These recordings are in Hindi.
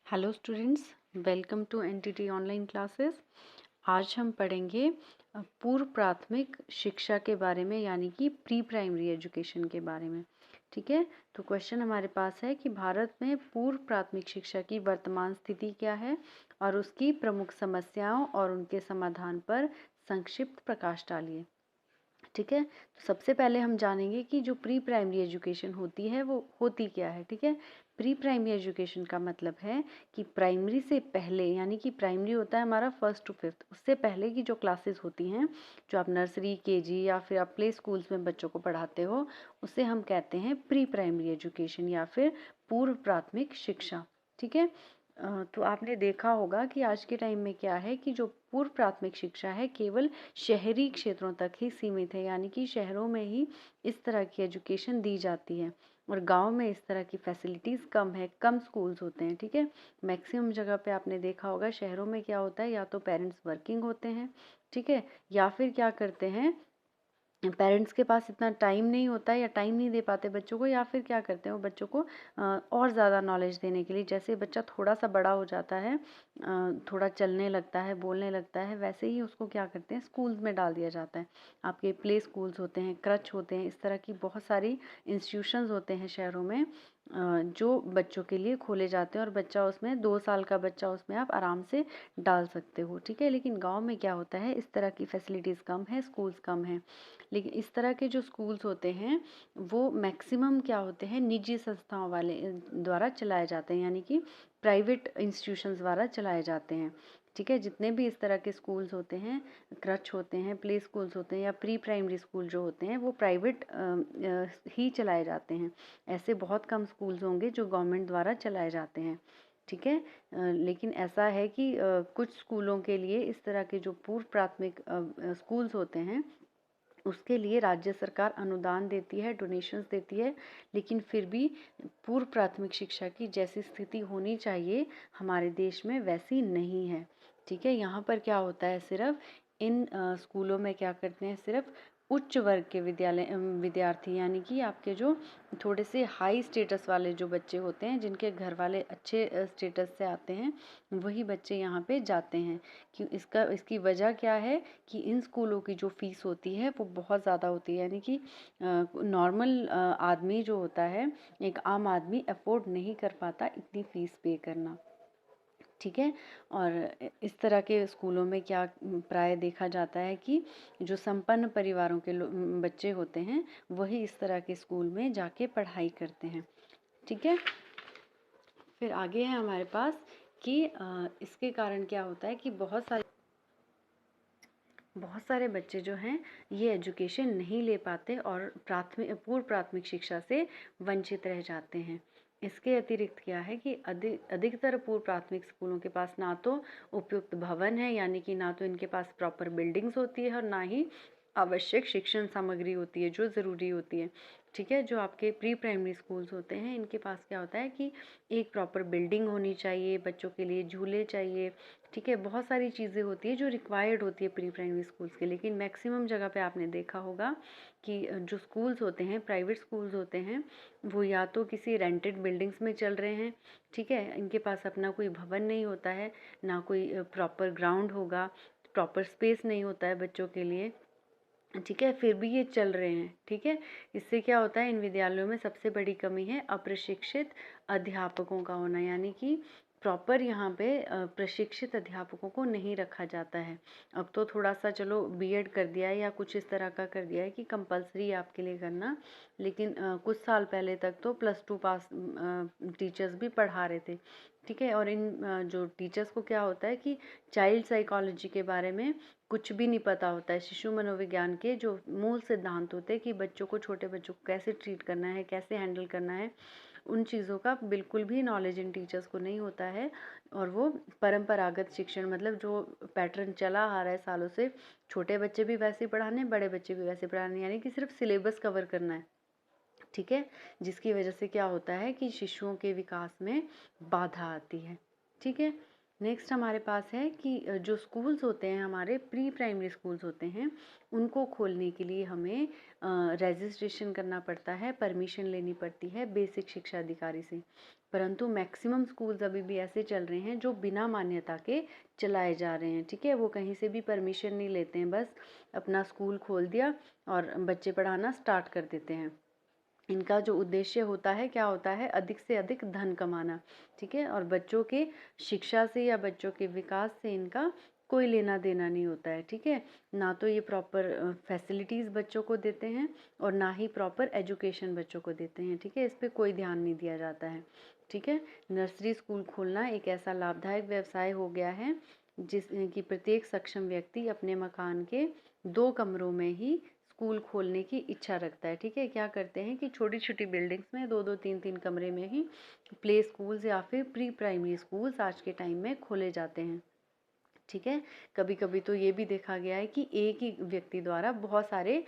Hello students, welcome to NTT online classes. आज हम पढ़ेंगे पूर्व प्राथमिक शिक्षा के बारे में, यानी कि प्री प्राइमरी एजुकेशन के बारे में। ठीक है, तो क्वेश्चन हमारे पास है कि भारत में पूर्व प्राथमिक शिक्षा की वर्तमान स्थिति क्या है और उसकी प्रमुख समस्याओं और उनके समाधान पर संक्षिप्त प्रकाश डालिए। ठीक है, तो सबसे पहले हम जानेंगे कि जो प्री प्राइमरी एजुकेशन होती है वो होती क्या है। ठीक है, प्री प्राइमरी एजुकेशन का मतलब है कि प्राइमरी से पहले, यानी कि प्राइमरी होता है हमारा फर्स्ट टू फिफ्थ, उससे पहले की जो क्लासेस होती हैं, जो आप नर्सरी, केजी या फिर आप प्ले स्कूल्स में बच्चों को पढ़ाते हो, उसे हम कहते हैं प्री प्राइमरी एजुकेशन या फिर पूर्व प्राथमिक शिक्षा। ठीक है, तो आपने देखा होगा कि आज के टाइम में क्या है कि जो पूर्व प्राथमिक शिक्षा है केवल शहरी क्षेत्रों तक ही सीमित है, यानी कि शहरों में ही इस तरह की एजुकेशन दी जाती है और गांव में इस तरह की फैसिलिटीज़ कम है, कम स्कूल्स होते हैं। ठीक है, मैक्सिमम जगह पे आपने देखा होगा शहरों में क्या होता है, या तो पेरेंट्स वर्किंग होते हैं, ठीक है, या फिर क्या करते हैं, पेरेंट्स के पास इतना टाइम नहीं होता है या टाइम नहीं दे पाते बच्चों को, या फिर क्या करते हैं वो बच्चों को और ज़्यादा नॉलेज देने के लिए, जैसे बच्चा थोड़ा सा बड़ा हो जाता है, थोड़ा चलने लगता है, बोलने लगता है, वैसे ही उसको क्या करते हैं स्कूल्स में डाल दिया जाता है। आपके प्ले स्कूल्स होते हैं, क्रच होते हैं, इस तरह की बहुत सारी इंस्टीट्यूशंस होते हैं शहरों में जो बच्चों के लिए खोले जाते हैं और बच्चा उसमें 2 साल का बच्चा उसमें आप आराम से डाल सकते हो। ठीक है, लेकिन गाँव में क्या होता है, इस तरह की फैसिलिटीज़ कम है, स्कूल्स कम हैं। लेकिन इस तरह के जो स्कूल्स होते हैं वो मैक्सिमम क्या होते हैं, निजी संस्थाओं वाले द्वारा चलाए जाते हैं, यानी कि प्राइवेट इंस्टीट्यूशंस द्वारा चलाए जाते हैं। ठीक है, जितने भी इस तरह के स्कूल्स होते हैं, क्रच होते हैं, प्ले स्कूल्स होते हैं या प्री प्राइमरी स्कूल जो होते हैं, वो प्राइवेट ही चलाए जाते हैं। ऐसे बहुत कम स्कूल्स होंगे जो गवर्नमेंट द्वारा चलाए जाते हैं। ठीक है, लेकिन ऐसा है कि कुछ स्कूलों के लिए इस तरह के जो पूर्व प्राथमिक स्कूल्स होते हैं उसके लिए राज्य सरकार अनुदान देती है, डोनेशंस देती है, लेकिन फिर भी पूर्व प्राथमिक शिक्षा की जैसी स्थिति होनी चाहिए हमारे देश में वैसी नहीं है। ठीक है, यहाँ पर क्या होता है, सिर्फ इन स्कूलों में क्या करते हैं, सिर्फ उच्च वर्ग के विद्यार्थी, यानी कि आपके जो थोड़े से हाई स्टेटस वाले जो बच्चे होते हैं, जिनके घर वाले अच्छे स्टेटस से आते हैं, वही बच्चे यहाँ पे जाते हैं। कि इसकी वजह क्या है कि इन स्कूलों की जो फीस होती है वो बहुत ज़्यादा होती है, यानी कि नॉर्मल आदमी जो होता है, एक आम आदमी अफोर्ड नहीं कर पाता इतनी फ़ीस पे करना। ठीक है, और इस तरह के स्कूलों में क्या प्राय देखा जाता है कि जो संपन्न परिवारों के बच्चे होते हैं वही इस तरह के स्कूल में जाके पढ़ाई करते हैं। ठीक है, फिर आगे है हमारे पास कि इसके कारण क्या होता है कि बहुत सारे बच्चे जो हैं ये एजुकेशन नहीं ले पाते और पूर्व प्राथमिक शिक्षा से वंचित रह जाते हैं। इसके अतिरिक्त क्या है कि अधिकतर पूर्व प्राथमिक स्कूलों के पास ना तो उपयुक्त भवन है, यानी कि ना तो इनके पास प्रॉपर बिल्डिंग्स होती है और ना ही आवश्यक शिक्षण सामग्री होती है जो ज़रूरी होती है। ठीक है, जो आपके प्री प्राइमरी स्कूल्स होते हैं इनके पास क्या होता है कि एक प्रॉपर बिल्डिंग होनी चाहिए, बच्चों के लिए झूले चाहिए। ठीक है, बहुत सारी चीज़ें होती है जो रिक्वायर्ड होती है प्री प्राइमरी स्कूल्स के, लेकिन मैक्सिमम जगह पे आपने देखा होगा कि जो स्कूल्स होते हैं, प्राइवेट स्कूल्स होते हैं, वो या तो किसी रेंटेड बिल्डिंग्स में चल रहे हैं। ठीक है, इनके पास अपना कोई भवन नहीं होता है, ना कोई प्रॉपर ग्राउंड होगा, प्रॉपर स्पेस नहीं होता है बच्चों के लिए। ठीक है, फिर भी ये चल रहे हैं। ठीक है, इससे क्या होता है, इन विद्यालयों में सबसे बड़ी कमी है अप्रशिक्षित अध्यापकों का होना, यानी कि प्रॉपर यहाँ पे प्रशिक्षित अध्यापकों को नहीं रखा जाता है। अब तो थोड़ा सा चलो बीएड कर दिया है या कुछ इस तरह का कर दिया है कि कंपलसरी है आपके लिए करना, लेकिन कुछ साल पहले तक तो +2 पास टीचर्स भी पढ़ा रहे थे। ठीक है, और इन जो टीचर्स को क्या होता है कि चाइल्ड साइकोलॉजी के बारे में कुछ भी नहीं पता होता है। शिशु मनोविज्ञान के जो मूल सिद्धांत होते हैं कि बच्चों को, छोटे बच्चों को कैसे ट्रीट करना है, कैसे हैंडल करना है, उन चीज़ों का बिल्कुल भी नॉलेज इन टीचर्स को नहीं होता है। और वो परंपरागत शिक्षण, मतलब जो पैटर्न चला आ रहा है सालों से, छोटे बच्चे भी वैसे ही पढ़ाने, बड़े बच्चे भी वैसे पढ़ाने, यानी कि सिर्फ सिलेबस कवर करना है। ठीक है, जिसकी वजह से क्या होता है कि शिशुओं के विकास में बाधा आती है। ठीक है, नेक्स्ट हमारे पास है कि जो स्कूल्स होते हैं हमारे प्री प्राइमरी स्कूल्स होते हैं, उनको खोलने के लिए हमें रजिस्ट्रेशन करना पड़ता है, परमिशन लेनी पड़ती है बेसिक शिक्षा अधिकारी से। परंतु मैक्सिमम स्कूल्स अभी भी ऐसे चल रहे हैं जो बिना मान्यता के चलाए जा रहे हैं, ठीक है। वो कहीं से भी परमिशन नहीं लेते हैं, बस अपना स्कूल खोल दिया और बच्चे पढ़ाना स्टार्ट कर देते हैं। इनका जो उद्देश्य होता है क्या होता है, अधिक से अधिक धन कमाना, ठीक है। और बच्चों के शिक्षा से या बच्चों के विकास से इनका कोई लेना देना नहीं होता है, ठीक है। ना तो ये प्रॉपर फैसिलिटीज़ बच्चों को देते हैं और ना ही प्रॉपर एजुकेशन बच्चों को देते हैं, ठीक है। इस पर कोई ध्यान नहीं दिया जाता है, ठीक है। नर्सरी स्कूल खोलना एक ऐसा लाभदायक व्यवसाय हो गया है जिस कि प्रत्येक सक्षम व्यक्ति अपने मकान के 2 कमरों में ही स्कूल खोलने की इच्छा रखता है, ठीक है। क्या करते हैं कि छोटी छोटी बिल्डिंग्स में 2-2 3-3 कमरे में ही प्ले स्कूल्स या फिर प्री प्राइमरी स्कूल्स आज के टाइम में खोले जाते हैं, ठीक है। कभी कभी तो ये भी देखा गया है कि एक ही व्यक्ति द्वारा बहुत सारे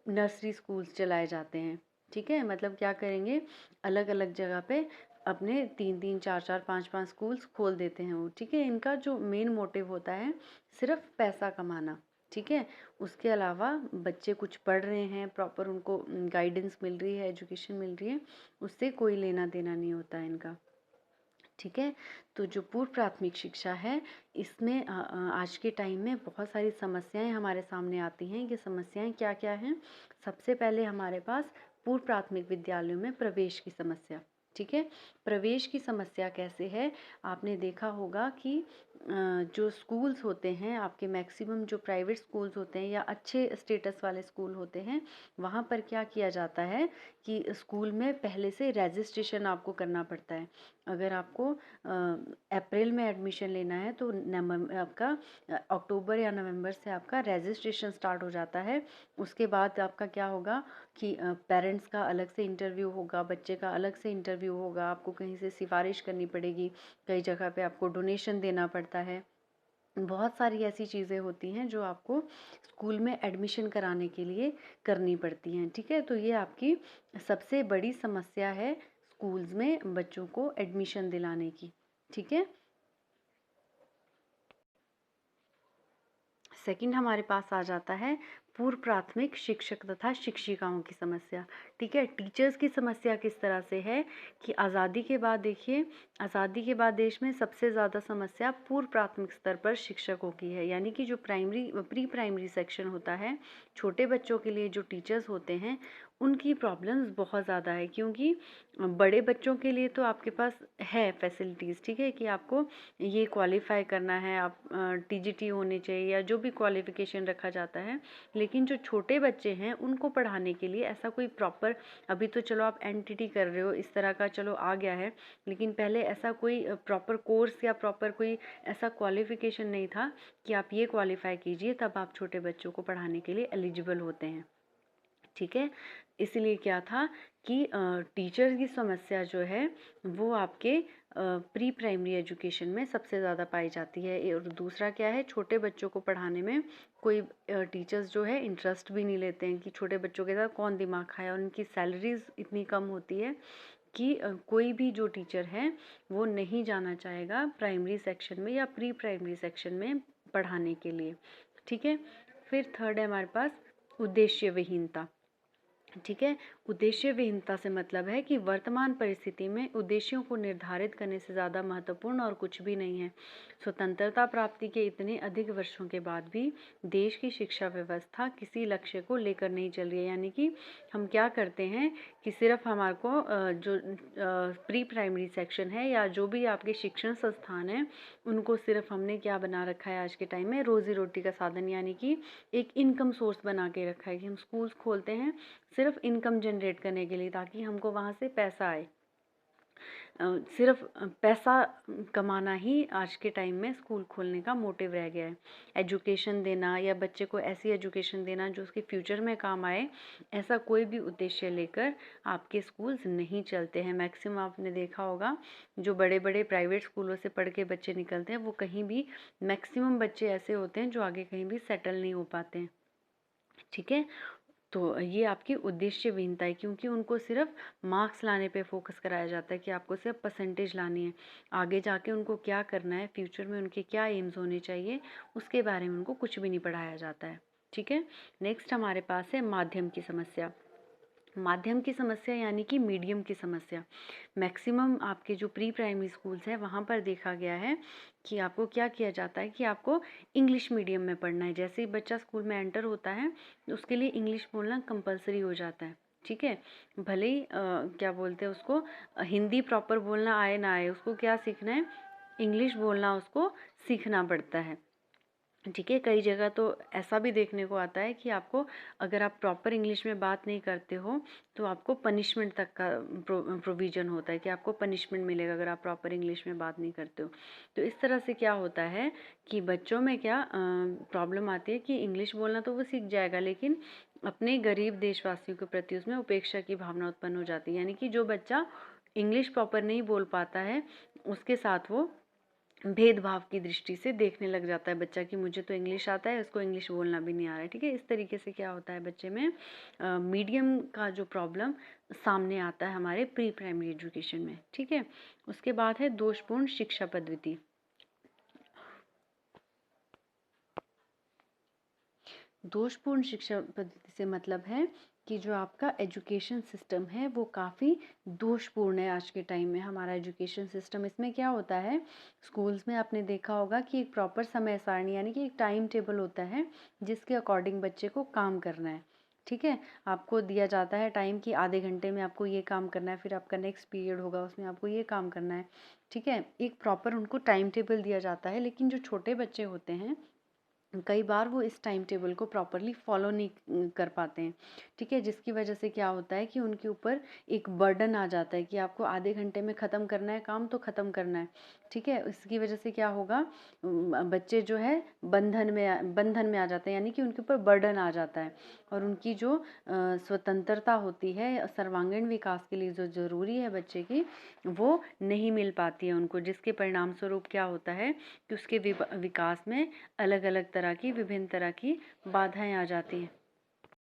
नर्सरी स्कूल्स चलाए जाते हैं, ठीक है। मतलब क्या करेंगे, अलग अलग जगह पे अपने 3-3 4-4 5-5 स्कूल्स खोल देते हैं वो, ठीक है। इनका जो मेन मोटिव होता है सिर्फ पैसा कमाना, ठीक है। उसके अलावा बच्चे कुछ पढ़ रहे हैं, प्रॉपर उनको गाइडेंस मिल रही है, एजुकेशन मिल रही है, उससे कोई लेना देना नहीं होता है इनका, ठीक है। तो जो पूर्व प्राथमिक शिक्षा है इसमें आज के टाइम में बहुत सारी समस्याएं हमारे सामने आती हैं। ये समस्याएं क्या क्या हैं? सबसे पहले हमारे पास पूर्व प्राथमिक विद्यालयों में प्रवेश की समस्या, ठीक है। प्रवेश की समस्या कैसे है, आपने देखा होगा कि जो स्कूल्स होते हैं आपके, मैक्सिमम जो प्राइवेट स्कूल्स होते हैं या अच्छे स्टेटस वाले स्कूल होते हैं, वहाँ पर क्या किया जाता है कि स्कूल में पहले से रजिस्ट्रेशन आपको करना पड़ता है। अगर आपको अप्रैल में एडमिशन लेना है तो आपका अक्टूबर या नवंबर से आपका रजिस्ट्रेशन स्टार्ट हो जाता है। उसके बाद आपका क्या होगा कि पेरेंट्स का अलग से इंटरव्यू होगा, बच्चे का अलग से इंटरव्यू होगा, आपको कहीं से सिफारिश करनी पड़ेगी, कई जगह पे आपको डोनेशन देना पड़ता है। बहुत सारी ऐसी चीज़ें होती हैं जो आपको स्कूल में एडमिशन कराने के लिए करनी पड़ती हैं, ठीक है। तो ये आपकी सबसे बड़ी समस्या है स्कूल्स में बच्चों को एडमिशन दिलाने की, ठीक है। सेकंड हमारे पास आ जाता है पूर्व प्राथमिक शिक्षक तथा शिक्षिकाओं की समस्या, ठीक है। टीचर्स की समस्या किस तरह से है कि आज़ादी के बाद देखिए, आज़ादी के बाद देश में सबसे ज़्यादा समस्या पूर्व प्राथमिक स्तर पर शिक्षकों की है। यानी कि जो प्राइमरी प्री प्राइमरी सेक्शन होता है, छोटे बच्चों के लिए जो टीचर्स होते हैं उनकी प्रॉब्लम्स बहुत ज़्यादा है, क्योंकि बड़े बच्चों के लिए तो आपके पास है फैसिलिटीज़, ठीक है, कि आपको ये क्वालिफाई करना है, आप टीजीटी होने चाहिए या जो भी क्वालिफिकेशन रखा जाता है। लेकिन जो छोटे बच्चे हैं उनको पढ़ाने के लिए ऐसा कोई प्रॉपर, अभी तो चलो आप एनटीटी कर रहे हो, इस तरह का चलो आ गया है, लेकिन पहले ऐसा कोई प्रॉपर कोर्स या प्रॉपर कोई ऐसा क्वालिफिकेशन नहीं था कि आप ये क्वालिफाई कीजिए तब आप छोटे बच्चों को पढ़ाने के लिए एलिजिबल होते हैं, ठीक है। इसलिए क्या था कि टीचर की समस्या जो है वो आपके प्री प्राइमरी एजुकेशन में सबसे ज़्यादा पाई जाती है। और दूसरा क्या है, छोटे बच्चों को पढ़ाने में कोई टीचर्स जो है इंटरेस्ट भी नहीं लेते हैं कि छोटे बच्चों के साथ कौन दिमाग खाए, और उनकी सैलरीज इतनी कम होती है कि कोई भी जो टीचर है वो नहीं जाना चाहेगा प्राइमरी सेक्शन में या प्री प्राइमरी सेक्शन में पढ़ाने के लिए, ठीक है। फिर थर्ड है हमारे पास उद्देश्य विहीनता, ठीक है। उद्देश्य विहीनता से मतलब है कि वर्तमान परिस्थिति में उद्देश्यों को निर्धारित करने से ज़्यादा महत्वपूर्ण और कुछ भी नहीं है। स्वतंत्रता प्राप्ति के इतने अधिक वर्षों के बाद भी देश की शिक्षा व्यवस्था किसी लक्ष्य को लेकर नहीं चल रही है। यानी कि हम क्या करते हैं कि सिर्फ हमारे को जो प्री प्राइमरी सेक्शन है या जो भी आपके शिक्षण संस्थान हैं उनको सिर्फ हमने क्या बना रखा है आज के टाइम में, रोजी रोटी का साधन, यानी कि एक इनकम सोर्स बना के रखा है कि हम स्कूल्स खोलते हैं सिर्फ इनकम जनरेट करने के लिए, ताकि हमको वहाँ से पैसा आए। सिर्फ पैसा कमाना ही आज के टाइम में स्कूल खोलने का मोटिव रह गया है। एजुकेशन देना या बच्चे को ऐसी एजुकेशन देना जो उसके फ्यूचर में काम आए, ऐसा कोई भी उद्देश्य लेकर आपके स्कूल्स नहीं चलते हैं। मैक्सिमम आपने देखा होगा जो बड़े बड़े प्राइवेट स्कूलों से पढ़ के बच्चे निकलते हैं वो कहीं भी, मैक्सिमम बच्चे ऐसे होते हैं जो आगे कहीं भी सेटल नहीं हो पाते हैं, ठीक है। तो ये आपकी उद्देश्यहीनता है, क्योंकि उनको सिर्फ मार्क्स लाने पे फोकस कराया जाता है कि आपको सिर्फ परसेंटेज लानी है। आगे जाके उनको क्या करना है, फ्यूचर में उनके क्या एम्स होने चाहिए, उसके बारे में उनको कुछ भी नहीं पढ़ाया जाता है। ठीक है, नेक्स्ट हमारे पास है माध्यम की समस्या। माध्यम की समस्या यानी कि मीडियम की समस्या। मैक्सिमम आपके जो प्री प्राइमरी स्कूल्स हैं वहाँ पर देखा गया है कि आपको क्या किया जाता है कि आपको इंग्लिश मीडियम में पढ़ना है। जैसे ही बच्चा स्कूल में एंटर होता है तो उसके लिए इंग्लिश बोलना कंपलसरी हो जाता है। ठीक है, भले ही क्या बोलते हैं उसको, हिंदी प्रॉपर बोलना आए ना आए, उसको क्या सीखना है, इंग्लिश बोलना उसको सीखना पड़ता है। ठीक है, कई जगह तो ऐसा भी देखने को आता है कि आपको, अगर आप प्रॉपर इंग्लिश में बात नहीं करते हो तो आपको पनिशमेंट तक का प्रोविज़न होता है कि आपको पनिशमेंट मिलेगा अगर आप प्रॉपर इंग्लिश में बात नहीं करते हो। तो इस तरह से क्या होता है कि बच्चों में क्या प्रॉब्लम आती है कि इंग्लिश बोलना तो वो सीख जाएगा, लेकिन अपने गरीब देशवासियों के प्रति उसमें उपेक्षा की भावना उत्पन्न हो जाती है। यानी कि जो बच्चा इंग्लिश प्रॉपर नहीं बोल पाता है उसके साथ वो भेदभाव की दृष्टि से देखने लग जाता है बच्चा कि मुझे तो इंग्लिश आता है, उसको इंग्लिश बोलना भी नहीं आ रहा है। ठीक है, इस तरीके से क्या होता है बच्चे में मीडियम का जो प्रॉब्लम सामने आता है हमारे प्री प्राइमरी एजुकेशन में। ठीक है, उसके बाद है दोषपूर्ण शिक्षा पद्धति। दोषपूर्ण शिक्षा पद्धति से मतलब है कि जो आपका एजुकेशन सिस्टम है वो काफ़ी दोषपूर्ण है आज के टाइम में। हमारा एजुकेशन सिस्टम, इसमें क्या होता है, स्कूल्स में आपने देखा होगा कि एक प्रॉपर समय सारणी यानी कि एक टाइम टेबल होता है जिसके अकॉर्डिंग बच्चे को काम करना है। ठीक है, आपको दिया जाता है टाइम कि आधे घंटे में आपको ये काम करना है, फिर आपका नेक्स्ट पीरियड होगा उसमें आपको ये काम करना है। ठीक है, एक प्रॉपर उनको टाइम टेबल दिया जाता है, लेकिन जो छोटे बच्चे होते हैं कई बार वो इस टाइम टेबल को प्रॉपरली फॉलो नहीं कर पाते हैं। ठीक है, जिसकी वजह से क्या होता है कि उनके ऊपर एक बर्डन आ जाता है कि आपको आधे घंटे में ख़त्म करना है काम, तो ख़त्म करना है। ठीक है, इसकी वजह से क्या होगा, बच्चे जो है बंधन में आ जाते हैं, यानी कि उनके ऊपर बर्डन आ जाता है और उनकी जो स्वतंत्रता होती है सर्वांगीण विकास के लिए जो ज़रूरी है बच्चे की, वो नहीं मिल पाती है उनको, जिसके परिणाम स्वरूप क्या होता है कि उसके विकास में अलग अलग तरह की, विभिन्न तरह की बाधाएं आ जाती हैं।